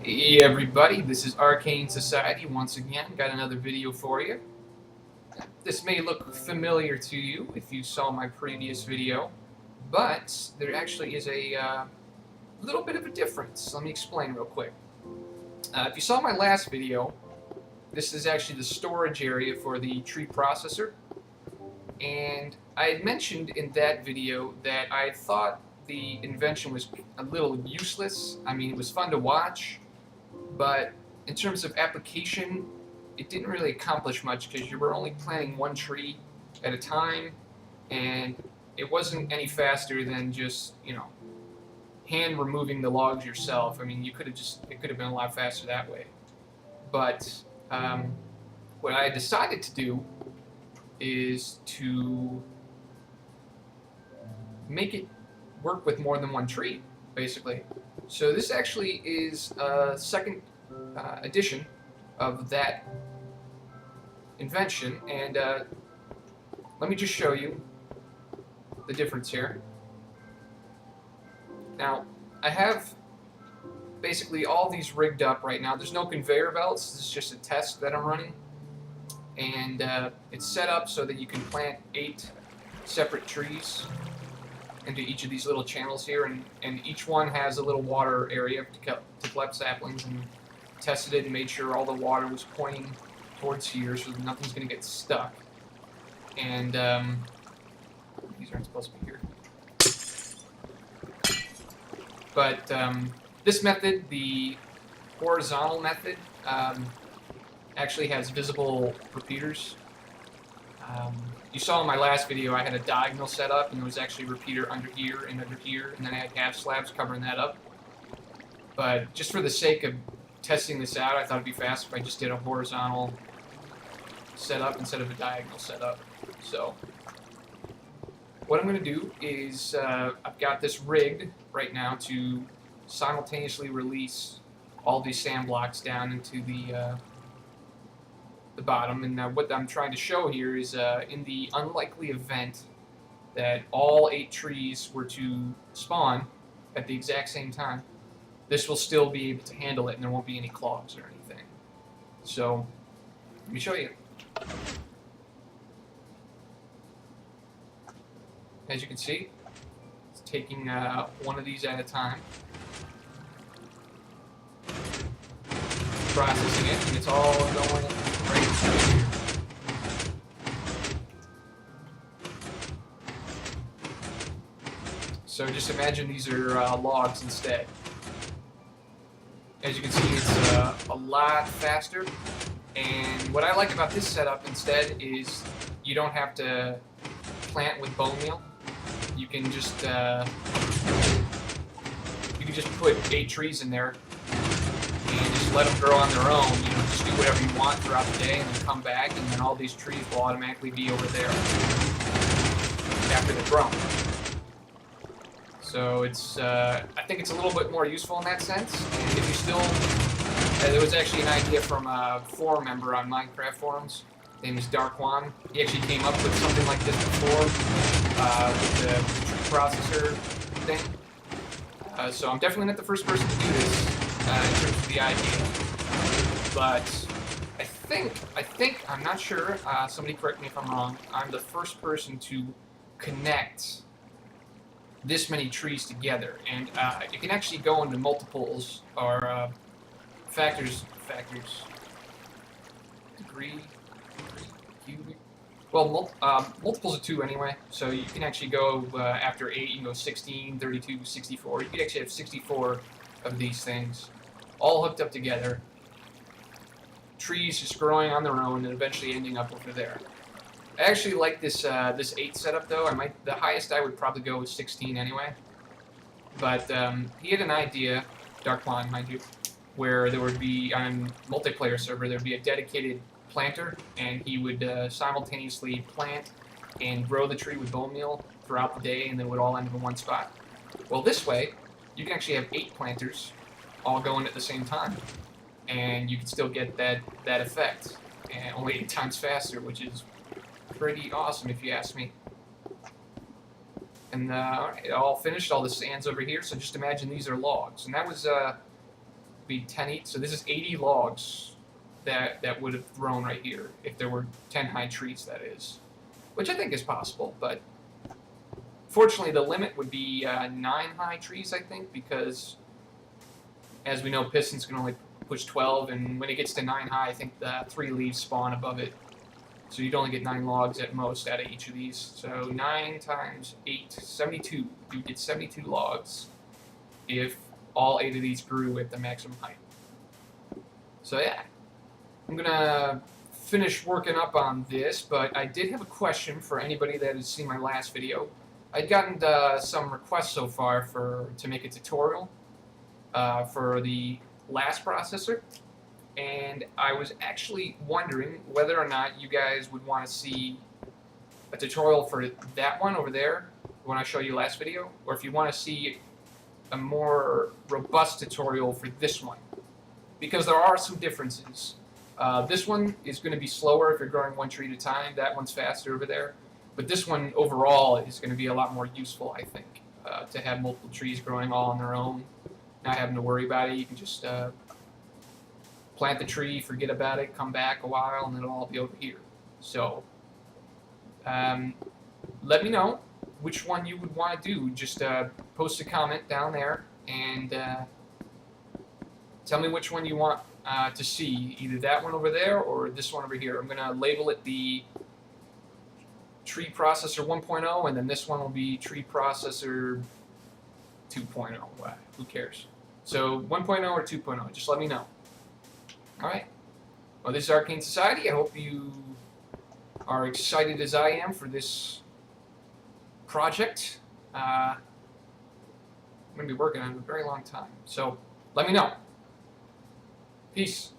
Hey everybody, this is Arcane Society once again. Got another video for you. This may look familiar to you if you saw my previous video, but there actually is a little bit of a difference. Let me explain real quick. If you saw my last video, this is actually the storage area for the tree processor, and I had mentioned in that video that I thought the invention was a little useless. I mean, it was fun to watch, but in terms of application, it didn't really accomplish much because you were only planting one tree at a time, and it wasn't any faster than just, hand removing the logs yourself. I mean, it could have been a lot faster that way. But what I decided to do is to make it work with more than one tree, basically. So this actually is a second edition of that invention, and let me just show you the difference here. Now, I have basically all these rigged up right now. There's no conveyor belts. This is just a test that I'm running, and it's set up so that you can plant 8 separate trees into each of these little channels here, and each one has a little water area to collect saplings, and tested it and made sure all the water was pointing towards here so that nothing's going to get stuck. And these aren't supposed to be here. But this method, the horizontal method, actually has visible repeaters. You saw in my last video I had a diagonal set up, and there was actually a repeater under here, and then I had half slabs covering that up. But just for the sake of testing this out, I thought it'd be faster if I just did a horizontal setup instead of a diagonal setup. So what I'm going to do is I've got this rigged right now to simultaneously release all these sand blocks down into the bottom, and what I'm trying to show here is in the unlikely event that all 8 trees were to spawn at the exact same time, this will still be able to handle it and there won't be any clogs or anything. So let me show you. As you can see, it's taking one of these at a time, processing it, and it's all going right through here. So just imagine these are logs instead. As you can see, it's a lot faster, and what I like about this setup instead is you don't have to plant with bone meal. You can just put 8 trees in there and just let them grow on their own. Just do whatever you want throughout the day, and then come back, and then all these trees will automatically be over there after they're grown. So it's I think it's a little bit more useful in that sense. And if you still, there was actually an idea from a forum member on Minecraft forums. His name is Darkwan. He actually came up with something like this before with the tree processor thing. So I'm definitely not the first person to do this in terms of the idea. But I think, I'm not sure, somebody correct me if I'm wrong, I'm the first person to connect this many trees together. And it can actually go into multiples, or factors, degree, cubic. Well, multiples of 2 anyway, so you can actually go after 8, you can go 16, 32, 64. You could actually have 64 of these things, all hooked up together. Trees just growing on their own and eventually ending up over there. I actually like this this 8 setup though. The highest I would probably go with 16 anyway. But he had an idea, Darkwan, mind you, where there would be, on multiplayer server, there would be a dedicated planter, and he would simultaneously plant and grow the tree with bone meal throughout the day, and then it would all end up in one spot. Well, this way, you can actually have 8 planters all going at the same time, and you can still get that effect, and only 8 times faster, which is pretty awesome if you ask me. And it all finished, all the sand's over here, so just imagine these are logs. And that was be 10 each. So this is 80 logs that would have grown right here if there were 10 high trees, that is. Which I think is possible, but fortunately the limit would be 9 high trees, I think, because as we know, pistons can only push 12, and when it gets to 9 high, I think the 3 leaves spawn above it. So you'd only get 9 logs at most out of each of these. So 9 times 8, 72. You'd get 72 logs if all 8 of these grew at the maximum height. So yeah, I'm gonna finish working up on this, but I did have a question for anybody that has seen my last video. I'd gotten some requests so far to make a tutorial for the last processor, and I was actually wondering whether or not you guys would want to see a tutorial for that one over there when I show you last video, or if you want to see a more robust tutorial for this one, because there are some differences. This one is going to be slower if you're growing 1 tree at a time. That one's faster over there. But this one overall is going to be a lot more useful, I think, to have multiple trees growing all on their own, not having to worry about it. You can just plant the tree, forget about it, come back a while, and it'll all be over here. So let me know which one you would want to do. Just post a comment down there and tell me which one you want to see, either that one over there or this one over here. I'm going to label it the Tree Processor 1.0, and then this one will be Tree Processor 2.0. Who cares? So 1.0 or 2.0, just let me know. Alright. Well, this is Arcane Society. I hope you are excited as I am for this project. I'm going to be working on it a very long time. So let me know. Peace.